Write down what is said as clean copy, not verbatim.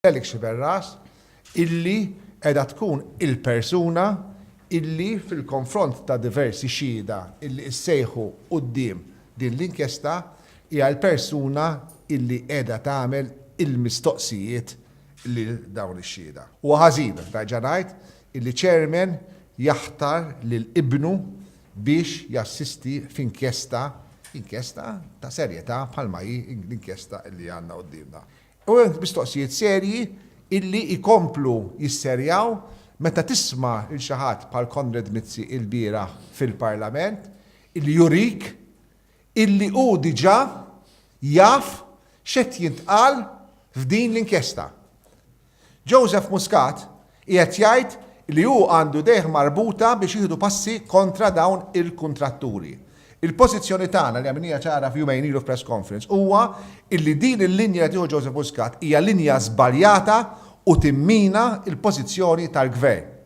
Felix Berras illi edha tkun il-persuna illi fil-konfront ta' diversi xhieda illi issejħu quddiem din l-inkjesta hija l-persuna illi edha tagħmel il-mistoqsijiet li dawn ix-xhieda. U ħażin raġa' ngħid illi chairman jaħtar lil ibnu biex jassisti f'inkjesta ta' serjetà bħalma hi l-inkjesta illi għandna qudiemna. U mistoqsijiet serji illi ikomplu jisserjaw meta tisma' il xi ħadd bħal Konrad Mizzi il-bieraħ fil-Parlament illi jurik illi hu diġà jaf x'qed jintqal f'din l-inkjesta. Joseph Muscat qiegħed jgħid li hu għandu deħ marbuta biex jieħdu passi kontra dawn il-kuntratturi. Il-pożizzjoni tagħna li għamilnija ċara f'jumejn ilu f'press conference huwa illi din il-linja li tieħu Joseph Muscat hija linja żbaljata u timmina il-pożizzjoni tal-Gvern.